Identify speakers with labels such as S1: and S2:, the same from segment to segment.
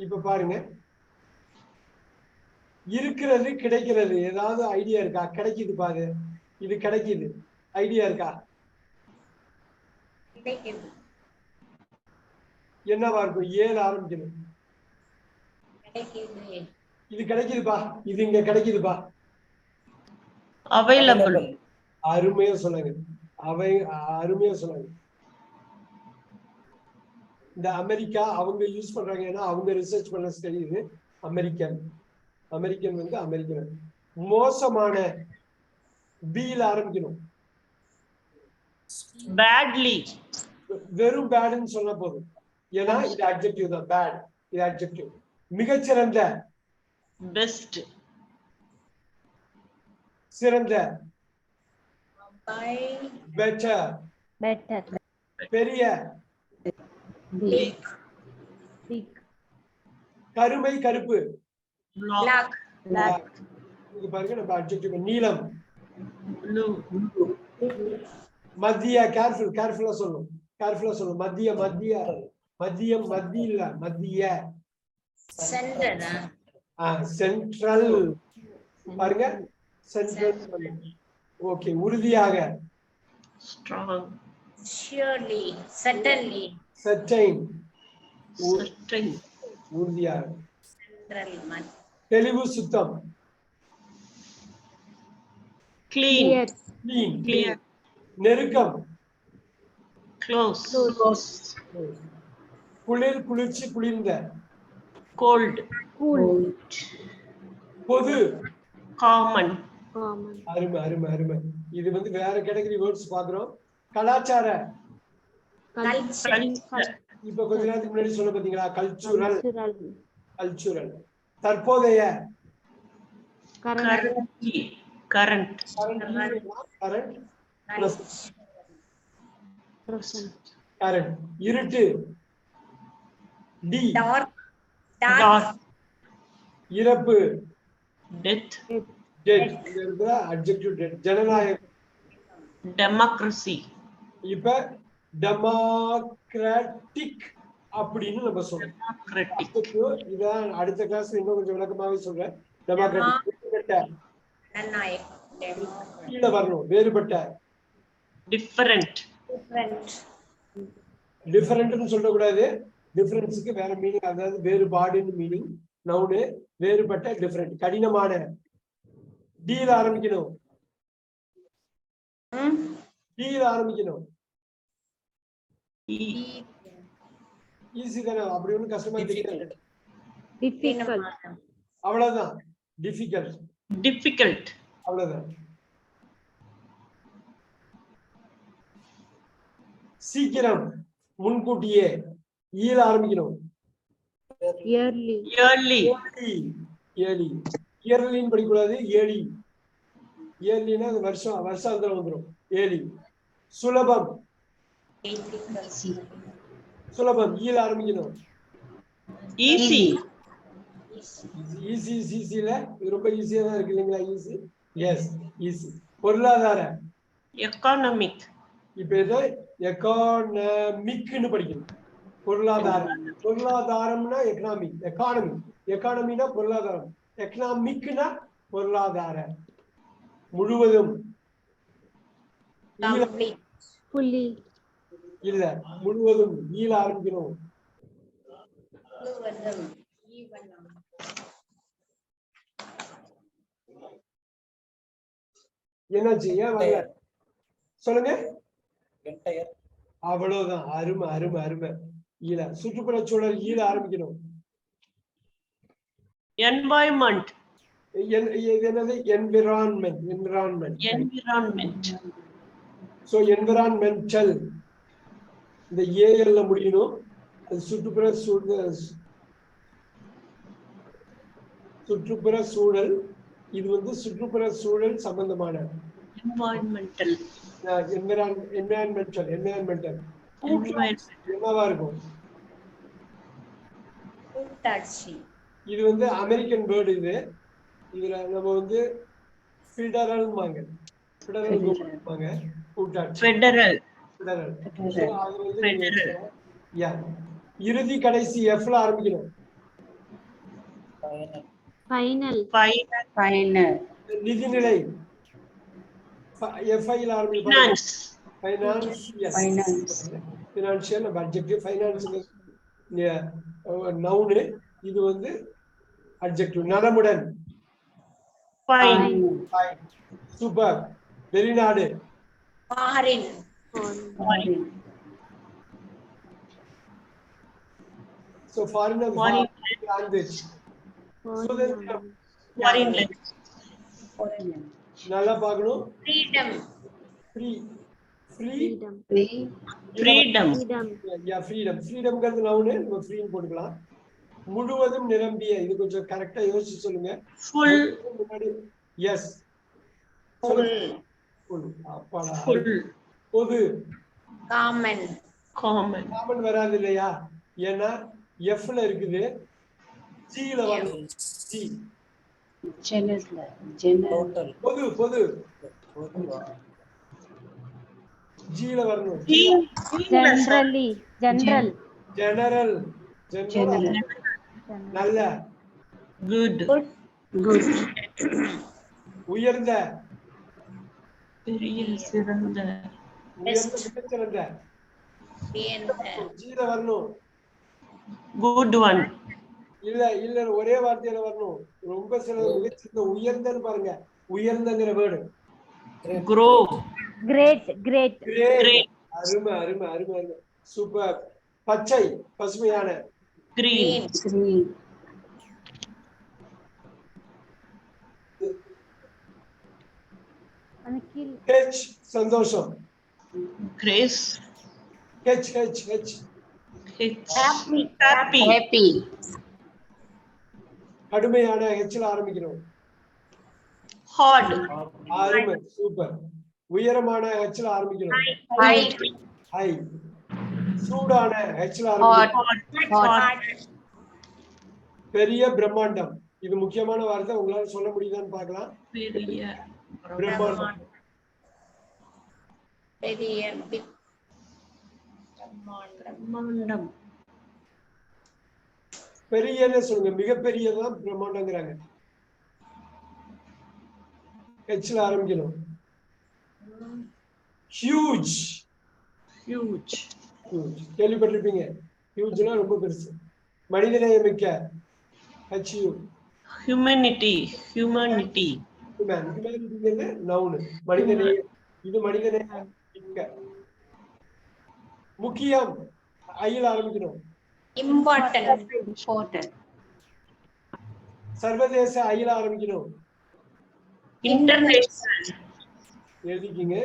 S1: இப்ப பாருங்க, இருக்கிறது கிடைக்கிறது, ஏதாவது ஐடியா இருக்கா? கிடைக்குது பாரு, இது கிடைக்குது, ஐடியா இருக்கா? என்னவா இருக்கும்? ஏழு ஆரம்பிக்கணும். இது கிடைக்குதுப்பா, இது இங்க கிடைக்குதுப்பா.
S2: அவைலபிள்.
S1: அருமையா சொன்னாங்க, அருமையா சொன்னாங்க. இந்த அமெரிக்கா அவங்க யூஸ் பண்றாங்க, ஏன்னா அவங்க ரிசர்ச் பண்ண தெரியுது. அமெரிக்கன் வந்து அமெரிக்கன். மோசமான பீல ஆரம்பிக்கணும்.
S2: பேட்லி.
S1: வெறும் பேட்னு சொன்னா போதும், ஏன்னா இது அட்ஜெக்டிவ் தான். பேட் இது அட்ஜெக்டிவ். மிகச்சிறந்த
S2: பெஸ்ட்.
S1: சிறந்த பெட்டர். பெரிய கருமை கருப்பு. இது பாருங்க நம்ம அட்ஜெக்டிவ். நீலம். மத்திய. கேர்ஃபுல்லா சொல்லணும். மத்திய மத்தியம் மத்தியில மத்திய. சென்ட்ரல் பாருங்க, சென்ட்ரல். ஓகே. உறுதியாக.
S2: ஸ்ட்ராங்.
S3: surely, certainly,
S1: certain. உறுதியாக. தெளிவு சுத்தம்.
S2: கிளீன்.
S1: நெருக்கம்.
S2: க்ளோஸ்.
S1: குளிர் குளிர்ச்சி குளிர்ந்த.
S2: கோல்ட்.
S1: பொது.
S2: காமன்.
S1: அருமை அருமை அருமை. இது வந்து வேற கேட்டகரி வேர்ட்ஸ் பாக்குறோம். கலாச்சார. இப்ப கொஞ்ச நேரத்துக்கு முன்னாடி சொல்ல பாத்தீங்களா, கல்ச்சுரல். தற்போதைய.
S2: கரண்ட்.
S1: இருட்டு.
S3: dark,
S1: இறப்பு.
S2: டெத்.
S1: அட்ஜெக்டிவ். ஜனநாயகம்.
S2: டெமோக்ரசி.
S1: இப்ப டெமோக்ராட்டிக் அப்படின்னு நம்ம சொல்றோம். இதான் அடுத்த கிளாஸ்ல இன்னும் கொஞ்சம் விளக்கமாவே சொல்றேன். டெமோக்ராட்டிக் கீழே வரணும். வேறுபட்ட. டிஃபரெண்ட்னு சொல்லக்கூடாது. டிஃபரன்ஸுக்கு வேற மீனிங், அதாவது வேறுபாடுன்னு மீனிங். நவுனு. வேறுபட்ட, டிஃபரெண்ட். கடினமான. டீல ஆரம்பிக்கணும். ஈஸி தானே, அப்படி ஒன்றும் கஷ்டமா தெரியாது. அவ்வளவுதான். டிஃபிகல்ட் அவ்வளவுதான். சீக்கிரம். முன்கூட்டியே. ஈல ஆரம்பிக்கணும். இயர்லின்னு படிக்கூடாது. ஏர்லின்னா வருஷாந்திரம் வந்துடும். ஏலி. சுலபம். ஈல ஆரம்பிக்கணும்.
S2: ஈஸி.
S1: ரொம்ப ஈஸியா தான் இருக்கு இல்லைங்களா? ஈஸி. பொருளாதார.
S2: எக்கானமிக்.
S1: இப்ப இதை எக்கானமிக்னு படிக்கணும். பொருளாதாரம்னா எக்கானமினா பொருளாதாரம். எக்கனாமிக்னா பொருளாதார. முழுவதும். இல்ல, முழுவதும். ஈல ஆரம்பிக்கணும். என்னாச்சு? ஏன் வரல சொல்லுங்க. அவ்வளவுதான். அருமை அருமை அருமை. ஈல. சுற்றுப்புற சூழல். ஈல ஆரம்பிக்கணும்.
S2: என்வாயன்மெண்ட்.
S1: என்னது? என்விரான்மெண்ட். So environmental. இந்த ஏஎல்ல முடியணும். அது சுற்றுப்புற சூழல். இது வந்து சுற்றுப்புற சூழல் சம்பந்தமான.
S2: என்வாயன்மெண்டல்.
S1: என்னவா இருக்கும்? இது வந்து அமெரிக்கன் வேர்டு. இதுல நம்ம வந்து இறுதி கடைசி எஃப்ல ஆரம்பிக்கணும்.
S4: Final.
S2: Final.
S1: நிதிநிலை FI ஆரம்பிக்கும்.
S2: Finance.
S1: ஃபைனான்ஸ். ஃபினான்ஷியல் நம்ம அட்ஜெக்டிவ். ஃபைனான்ஸ் நவுனு, இது வந்து அட்ஜெக்டிவ். நலமுடன்.
S2: Fine.
S1: சூப்பர். வெளிநாடு.
S3: Foreign.
S2: Foreign.
S1: So foreign is
S2: Foreign.
S1: language. சுதந்திரம்.
S2: Foreign language.
S1: நல்லா பார்க்கணும்.
S3: Freedom.
S1: ஃப்ரீ.
S4: Freedom.
S2: Freedom.
S1: ஃப்ரீடம்ங்கிறது நவுனு, நம்ம ஃப்ரீன்னு போட்டுக்கலாம். முழுவதும் நிரம்பிய, இது கொஞ்சம் கரெக்டா யோசிச்சு சொல்லுங்க.
S2: Full.
S1: எஸ்.
S3: Full.
S1: அப்பாடா.
S2: Full.
S1: பொது.
S3: Common.
S2: Common.
S1: காமன் வராது இல்லையா? ஏன்னா எஃப்ல இருக்குது, ஜில வரும். ஜி. பொது பொது ஜில வரணும்.
S4: Generally. General.
S1: ஜெனரல். நல்ல.
S2: Good.
S1: உயர்ந்த.
S2: பெரிய சிறந்த.
S1: மிகச்சிறந்த. ஜில வரணும்.
S2: Good one.
S1: இல்ல ஒரே வார்த்தையில வரணும். ரொம்ப மிகச்சிறந்த. உயர்ந்தன்னு பாருங்க. உயர்ந்தங்கிற வேர்டு.
S2: Grow.
S4: Great.
S1: அருமை. சூப்பர். பச்சை, பசுமையான.
S2: Green.
S1: ஹெச், சந்தோஷம்.
S2: Grace.
S1: ஹெச்.
S2: Happy.
S1: கடுமையான. ஹெச்ல ஆரம்பிக்கணும்.
S2: Hard.
S1: அருமை. சூப்பர். உயரமான. ஹெச்ல ஆரம்பிக்கணும். ஹை. சூடான. ஹெச்ல ஆரம்பிக்கணும்.
S2: Hot.
S1: பெரிய, பிரம்மாண்டம். இது முக்கியமான வார்த்தை, உங்களால சொல்ல முடியுதான்னு பார்க்கலாம்.
S2: பெரிய.
S1: பிரம்மாண்டம்.
S2: பிரம்மாண்டம்.
S1: பெரியன்னு சொல்லுங்க. மிகப்பெரியதான் பிரம்மாண்டங்கிறாங்க. ஹெச்ல ஆரம்பிக்கணும். ஹியூஜ். கேள்விப்பட்டிருப்பீங்க. ஹியூஜ்னா ரொம்ப பெருசு. மனிதநேயமிக்க. HU.
S2: Humanity.
S1: ஹியூமனிட்டிங்கிறது நவுன். மனிதநேயம். இது மனிதநேயமிக்க. முக்கியம். ஐல ஆரம்பிக்கணும்.
S3: Important.
S1: சர்வதேச. ஐல ஆரம்பிக்கணும்.
S2: International.
S1: எழுதிக்கிங்க.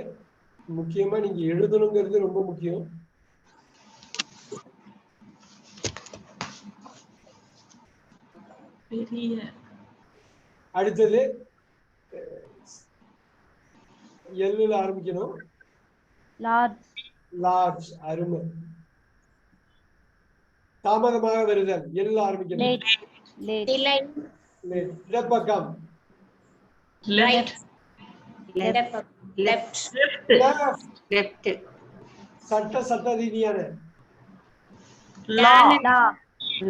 S1: முக்கியமா நீங்க எழுதணுங்கிறது ரொம்ப முக்கியம்.
S2: பெரிய.
S1: அடுத்தது எல்லுல ஆரம்பிக்கணும். லார்ஜ். அருமை. தாமதமாக வருதல். எல்ல ஆரம்பிக்கணும். இடப்பக்கம்.
S2: Left.
S1: சட்ட ரீதியான.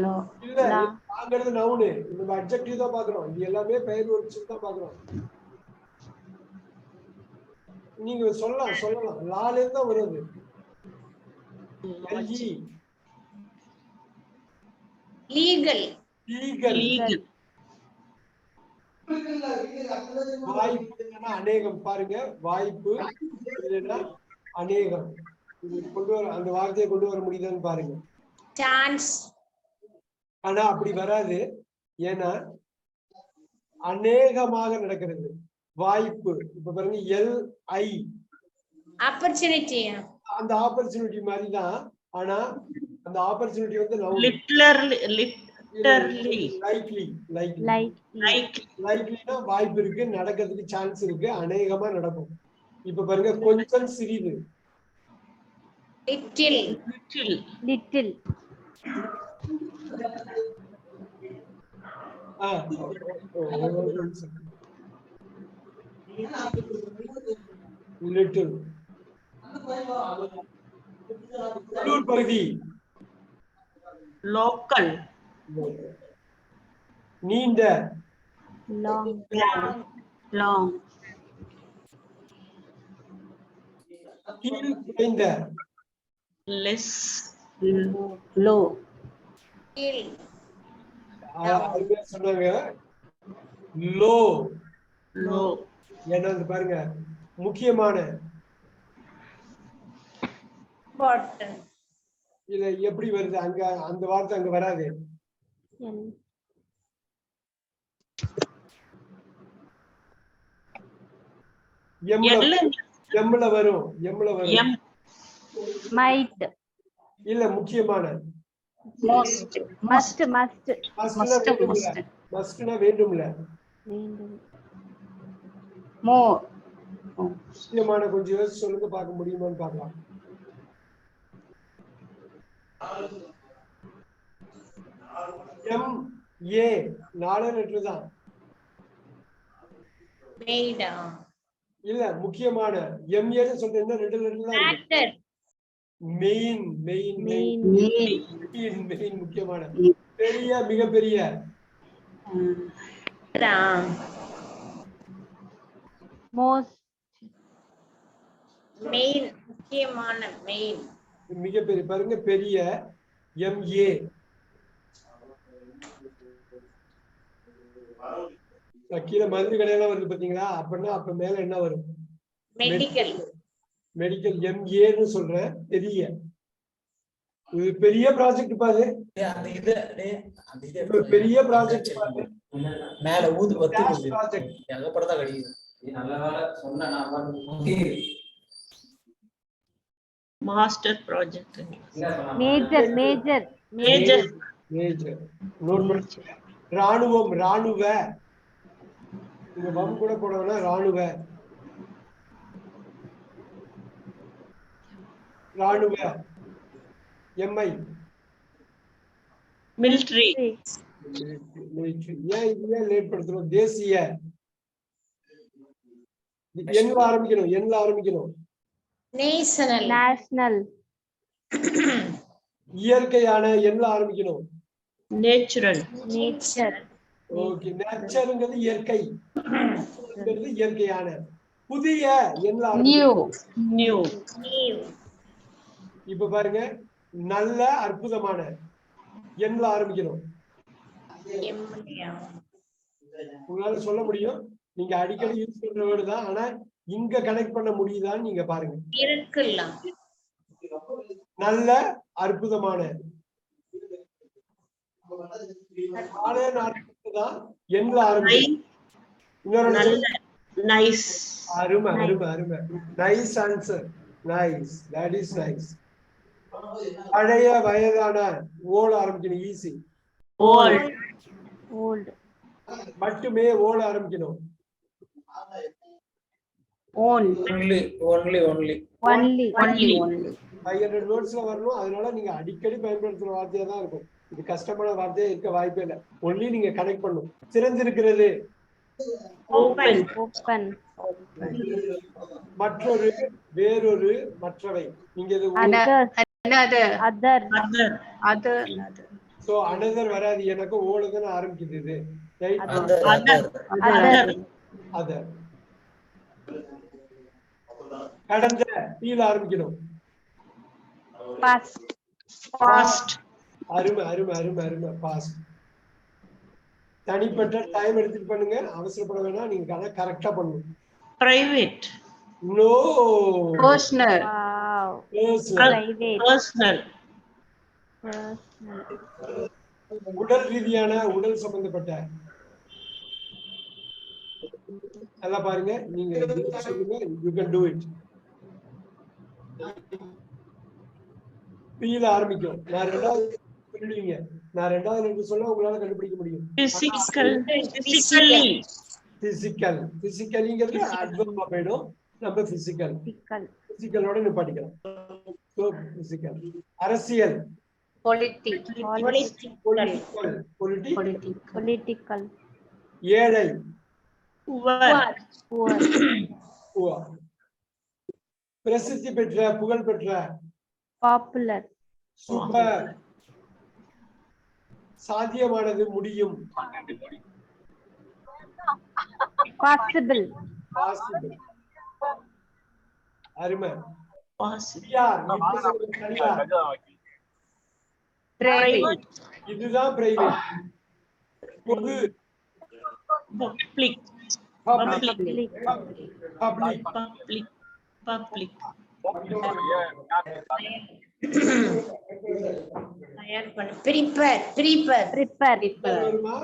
S2: Law.
S1: இல்ல, நாங்கிறது நவுனு. நம்ம அட்ஜெக்டிவ் தான் பாக்குறோம். இது எல்லாமே பெயர் வச்சு தான் பாக்குறோம். நீங்க சொல்லலாம். லால இருந்து தான் வருது.
S3: Legal.
S1: வாய்ப்பு. அநேகம். பாருங்க, வாய்ப்பு அநேகம். கொண்டு வர அந்த வார்த்தையை கொண்டு வர முடியுதான்னு பாருங்க.
S3: Chance.
S1: ஆனா அப்படி வராது. ஏன்னா அநேகமாக நடக்கிறது. வாய்ப்பு. இப்ப பாருங்க, LI.
S3: Opportunity.
S1: அந்த ஆப்பர்ச்சுனிட்டி மாதிரி தான். ஆனா அந்த ஆப்பர்ச்சுனிட்டி வந்து லைக்லினா வாய்ப்பு இருக்கு, நடக்கிறதுக்கு சான்ஸ் இருக்கு, அநேகமா நடக்கும். இப்ப பாருங்க, கொஞ்சம் சிறிது.
S4: Little.
S1: லிட்டில். உள்ளூர் பகுதி.
S2: Local.
S1: நீண்ட,
S4: long,
S2: Long.
S1: கீழ் குறைந்த,
S2: Less.
S4: low,
S3: கீழ்
S1: அருமையா சொன்னாங்க. Low,
S2: Low.
S1: என்னது பாருங்க, முக்கியமான.
S3: important
S1: இல்ல எப்படி வருது அங்க, அந்த வார்த்தை அங்க வராது.
S4: N,
S1: எம்ல வரும், எம்ல வரும்.
S2: M.
S4: might,
S1: இல்ல முக்கியமான.
S2: Most.
S4: must,
S1: மஸ்ட்னா வேண்டும்ல.
S4: வேண்டும்,
S2: More.
S1: முக்கியமான கொஞ்சம் யோசிச்சு சொல்லுங்க, பார்க்க முடியுமான்னு பார்க்கலாம். எம் ஏ 4 லெட்டர் தான்.
S3: made
S1: இல்ல முக்கியமான. எம் ஏன்னு சொல்றேன், 2 லெட்டர் தான் இருக்கு.
S3: actor
S1: main main
S4: main,
S1: main முக்கியமான. பெரிய, மிகப்பெரிய.
S4: most,
S3: main முக்கியமான main
S1: மிகப்பெரிய பாருங்க, பெரிய எம் ஏ. கீழே மருந்து கடையெல்லாம் வருது பாத்தீங்களா, அப்படின்னா அப்ப மேல என்ன வரும்?
S3: medical
S1: medical. எம் ஏன்னு சொல்றேன், பெரிய. இது பெரிய ப்ராஜெக்ட் பாரு, பெரிய ப்ராஜெக்ட் பாரு.
S5: மேல ஊது பத்தி
S1: ப்ராஜெக்ட்
S5: எங்கப்படதா கடிக்குது. நல்ல வேலை சொன்ன.
S2: Master project.
S4: major,
S2: Major.
S1: Major. Note பண்ணி. ராணுவம், ராணுவ. இங்க வம் கூட போடணும்னா ராணுவ. ராணுவ. எம்ஐ.
S2: Military.
S1: ஏன் இது லேட் படுத்துறோம்? தேசிய. எண்ல ஆரம்பிக்கணும், எண்ல ஆரம்பிக்கணும்.
S3: national
S4: national,
S1: இயற்கையான, எண்ல ஆரம்பிக்கணும்.
S2: Natural.
S4: nature,
S1: ஓகே, நேச்சர்ங்கிறது இயற்கை, இயற்கையான. புதிய, எண்ல ஆரம்பிக்கணும்.
S2: New.
S3: new
S1: இப்ப பாருங்க, நல்ல, அற்புதமான, எண்ல ஆரம்பிக்கணும். உங்களால சொல்ல முடியும், நீங்க அடிக்கடி யூஸ் பண்ற வேர்டு தான், ஆனா இங்க கனெக்ட் பண்ண முடியுதான்னு நீங்க பாருங்க.
S3: இருக்கலாம்
S1: நல்ல, அற்புதமான. நாலே தான் எண்ல ஆரம்பிக்கணும். இன்னொரு
S2: Nice.
S1: அருமை அருமை அருமை. Nice answer, nice, that is nice. பழைய, வயதான, ஓட ஆரம்பிக்கணும். ஈஸி.
S2: Old.
S4: old,
S1: மட்டுமே ஓட ஆரம்பிக்கணும்.
S4: own,
S5: only
S1: 500 வேர்ட்ஸ்ல வரணும். அதனால நீங்க அடிக்கடி பயன்படுத்துற வார்த்தையா தான் இருக்கும். இது கஷ்டமான வார்த்தையா இருக்க வாய்ப்பே இல்லை. ஒன்லி நீங்க கனெக்ட் பண்ணும். சிறந்திருக்கிறது.
S2: Open.
S1: மற்றொரு, வேறொரு, மற்றவை. நீங்க இது
S4: other,
S1: சோ another வராது, எனக்கு ஓடுதுன்னு ஆரம்பிக்குது இது. அதர். கடந்த, கீழ ஆரம்பிக்கணும்.
S2: Past.
S1: அருமை அருமை அருமை அருமை. பாஸ்ட். தனிப்பட்ட, டைம் எடுத்துட்டு பண்ணுங்க, அவசரப்பட வேணாம். நீங்க கரெக்டா பண்ணணும்.
S2: Private.
S1: No,
S4: personal,
S2: Personal.
S1: உடல் ரீதியான, உடல் சம்பந்தப்பட்ட. எல்லாம் பாருங்க, நீங்க சொல்லுங்க, you can do it. பீல ஆரம்பிக்கும். நான் ரெண்டாவது சொல்லுவீங்க, நான் ரெண்டாவது லெட்டர் சொன்னா உங்களால கண்டுபிடிக்க முடியும்.
S2: Physically.
S1: பிசிக்கலிங்கிறது அட்வர்பா போயிடும். நம்ம பிசிக்கலோட நிப்பாட்டிக்கலாம். So physical. அரசியல்.
S4: political,
S1: ஏழை.
S4: poor,
S1: பிரசித்தி பெற்ற, புகழ் பெற்ற.
S4: popular,
S1: super. சாத்தியமானது, முடியும்.
S4: Possible.
S1: Possible. அருமை.
S2: Possible.
S4: Private.
S1: இதுதான் பிரைவேட். பொது.
S2: Public.
S1: Public.
S2: Public.
S1: Public.
S2: Public. Public.
S3: தயார் பண்ண prepare prepare
S1: வருமா?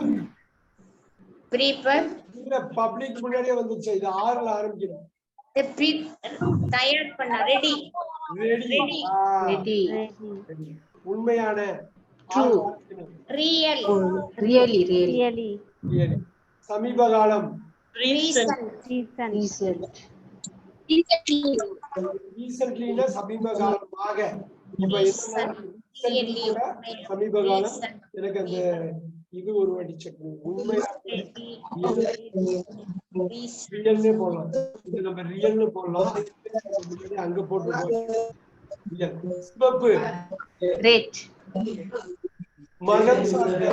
S3: prepare
S1: இல்ல, பப்ளிக் முன்னாடியே வந்துச்சு. இது ஆறுல ஆரம்பிக்கணும்.
S3: தயார் பண்ண ready
S1: ரெடி.
S4: Ready.
S1: உண்மையான.
S4: True.
S3: real
S4: Really.
S1: Really. சமீப காலம்.
S2: Recent.
S4: Recent.
S1: ரீசன்ட்லினா சமீப காலமாக. இப்ப என்ன சமீப காலம். எனக்கு அந்த இது ஒரு வாட்டி செக் ரியல்னே போடலாம். இது நம்ம ரியல்னு போடலாம். அங்க போட்டு சிவப்பு.
S4: Red.
S1: மதம் சார்ந்த.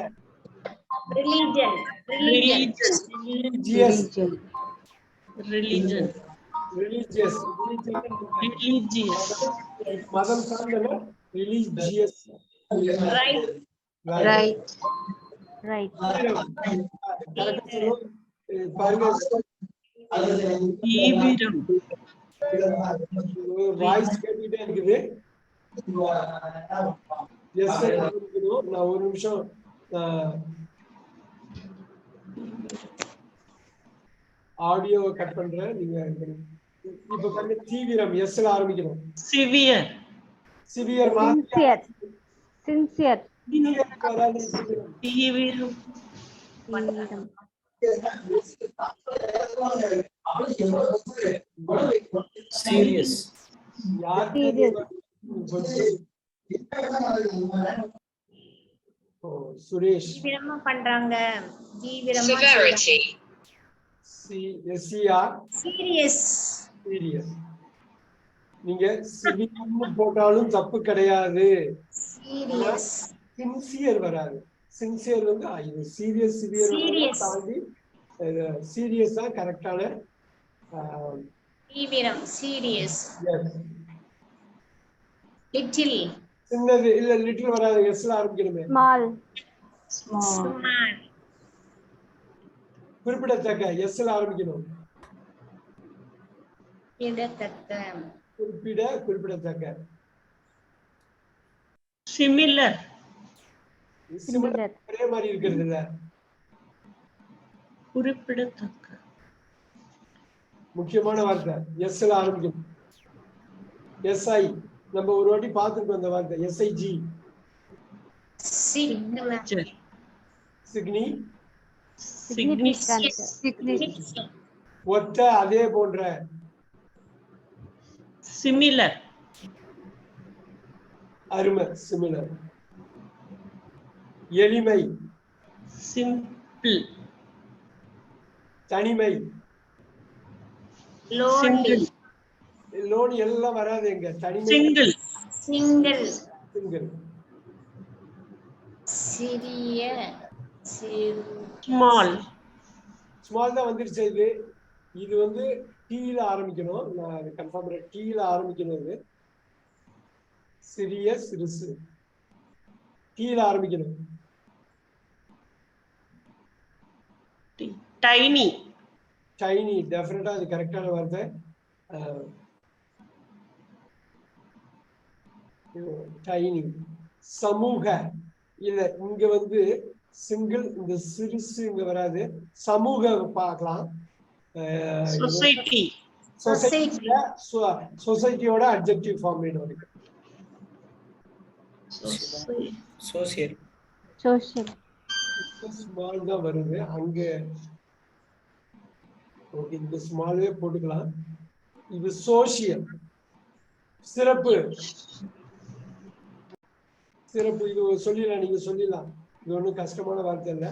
S3: religion
S2: Religious. Religion.
S1: Religious.
S2: Religious.
S1: மதம் சார்ந்த ரிலீஜியஸ்.
S3: right
S4: Right.
S1: பாருங்க,
S2: தீவிரம்.
S1: வாய்ஸ் கேட்டுட்டே இருக்குது. எஸ் நான் ஒரு நிமிஷம் ஆடியோ கட் பண்றேன். நீங்க இப்ப பாருங்க, தீவிரம் எஸ்ல ஆரம்பிக்கணும்.
S2: Severe.
S1: Severe
S4: Sincere.
S2: தீவிரம்.
S5: Serious.
S1: யார் சுரேஷ்.
S3: தீவிரமா பண்றாங்க தீவிரமா
S2: Severity.
S3: serious
S1: serious. நீங்க சிவியர்னு போட்டாலும் தப்பு கிடையாது.
S3: serious
S1: சின்சியர் வராது. சின்சியர் வந்து இது சீரியஸ் சிவியர் தாண்டி சீரியஸ் தான் கரெக்டான.
S3: தீவிரம் serious little
S1: சின்னது இல்ல, லிட்டில் வராது. எஸ்ல ஆரம்பிக்கணுமே.
S4: Small.
S1: குறிப்பிடத்தக்க எஸ்ல ஆரம்பிக்கணும். குறிப்பிடத்தக்க.
S2: Similar.
S1: ஒரே மாதிரி இருக்கிறது இல்ல.
S2: குறிப்பிடத்தக்க.
S1: முக்கியமான வார்த்தை எஸ்ல ஆரம்பிக்கணும். எஸ்ஐ நம்ம ஒரு வாட்டி பார்த்துருக்கோம் அந்த வார்த்தை. எஸ்ஐஜி. சிக்னி. ஒத்த அதே போன்ற.
S2: Similar.
S1: அருமை. சிமிலர். எளிமை.
S2: Simple.
S1: தனிமை.
S2: Single.
S1: லோன் எல்லாம் வராது. எங்க தனிமை.
S2: Single.
S3: single
S1: single.
S3: சிறிய
S2: Small.
S1: ஸ்மால் தான் வந்துருச்சு. இது வந்து டீல ஆரம்பிக்கணும். நான் கன்ஃபார்ம் பண்ண டீல ஆரம்பிக்கணும். இது சிறிய சிறுசு டீல ஆரம்பிக்கணும்.
S2: Tiny.
S1: டைனி டெஃபினட்டா அது கரெக்டான வார்த்தை. டைனி. சமூக இல்ல, இங்க வந்து சிங்கிள், இந்த சிறுசு இங்க வராது. சமூக பார்க்கலாம்.
S2: Society.
S1: சொசைட்டியோட அட்ஜெக்டிவ் ஃபார்ம் இருக்கு.
S5: Social.
S1: ஸ்மால் தான் வருது அங்க. ஓகே, இந்த ஸ்மாலே போட்டுக்கலாம். இது சோசியல். சிறப்பு. சிறப்பு இது சொல்லிடலாம். நீங்க சொல்லிடலாம். இது ஒன்றும் கஷ்டமான வார்த்தை இல்லை.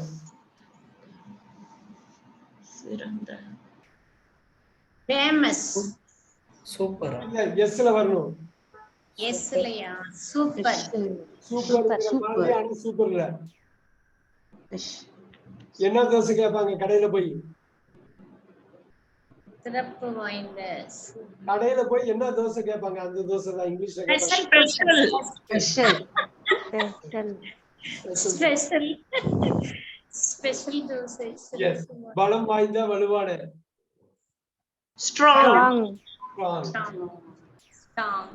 S2: சிறந்த.
S3: ஃபேமஸ்.
S5: சூப்பர்.
S1: இல்ல, எஸ்ல வரணும்.
S3: எஸ்லயா? சூப்பர்.
S1: சூப்பர். சூப்பர் இல்ல. என்ன தோசை கேட்பாங்க கடையில போய்?
S3: சிறப்பு வாய்ந்த
S1: கடையில போய் என்ன தோசை கேட்பாங்க? அந்த தோசை தான் இங்கிலீஷ்ல கேட்பாங்க.
S4: Special.
S3: Special special dosa
S1: Yes. பலம் வாய்ந்த வலுவான.
S2: Strong.
S1: Strong.
S3: ஸ்ட்ராங்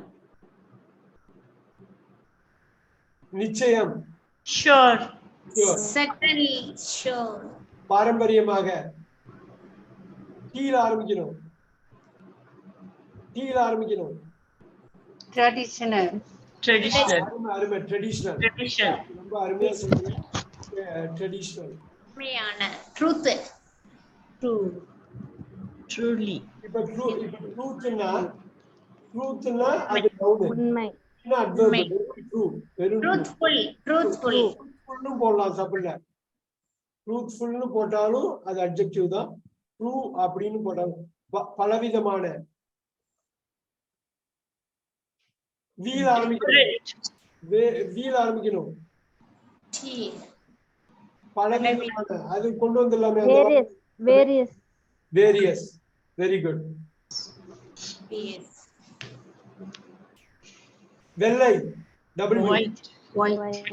S1: நிச்சயம்.
S2: Sure.
S1: Sure.
S3: சட்டனி ஷோர்
S1: பாரம்பரியமாக. டீல ஆரம்பிக்கணும். டீல ஆரம்பிக்கணும்.
S4: Traditional.
S2: Traditional.
S1: அருமை அருமை. ட்ரெடிஷனல்.
S2: Tradition.
S1: ரொம்ப அருமையா சொல்றீங்க. ட்ரெடிஷனல்.
S3: உண்மையான ட்ரூத்
S2: True. Truly.
S1: இப்ப ட்ரூத்னா அது நவுன்.
S4: உண்மை.
S1: என்ன அட்வர்ப்? ட்ரூ. வெறும்
S3: ட்ரூத்ஃபுல் ட்ரூத்ஃபுல்
S1: ட்ரூத்ஃபுல்னு போடலாம் தப்பில்ல. ட்ரூத்ஃபுல்னு போட்டாலும் அது அட்ஜெக்டிவ் தான். ட்ரூ அப்படின்னு போட்டாலும் பலவிதமான. வீல் ஆரம்பிக்கணும். வீல் ஆரம்பிக்கணும்.
S3: டீ
S1: பலவிதமான. அது கொண்டு வந்துடலாமே.
S4: Various. Various.
S1: Various. Very good.
S3: PS
S1: வெள்ளை. Double
S2: White.
S4: White.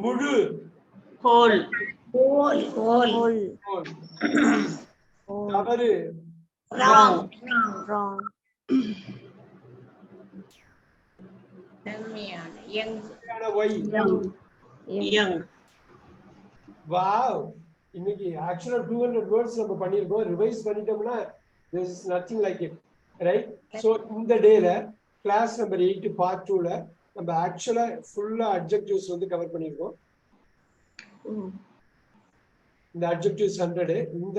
S1: முழு.
S2: Whole.
S3: Whole whole
S4: Whole.
S1: தவறு.
S3: Wrong
S4: Wrong.
S3: உண்மையான யங்
S1: ஒய்.
S2: Young.
S1: வாவ். இன்னைக்கு ஆக்சுவலா 200 வேர்ட்ஸ் நம்ம பண்ணிருக்கோம். ரிவைஸ் பண்ணிட்டோம்னா there is nothing like it, right? So இந்த டேல கிளாஸ் நம்பர் 8 பார்ட் 2ல நம்ம ஆக்சுவலா ஃபுல்லா அட்ஜெக்டிவ்ஸ் வந்து கவர் பண்ணிருக்கோம். இந்த அட்ஜெக்டிவ்ஸ் 100. இந்த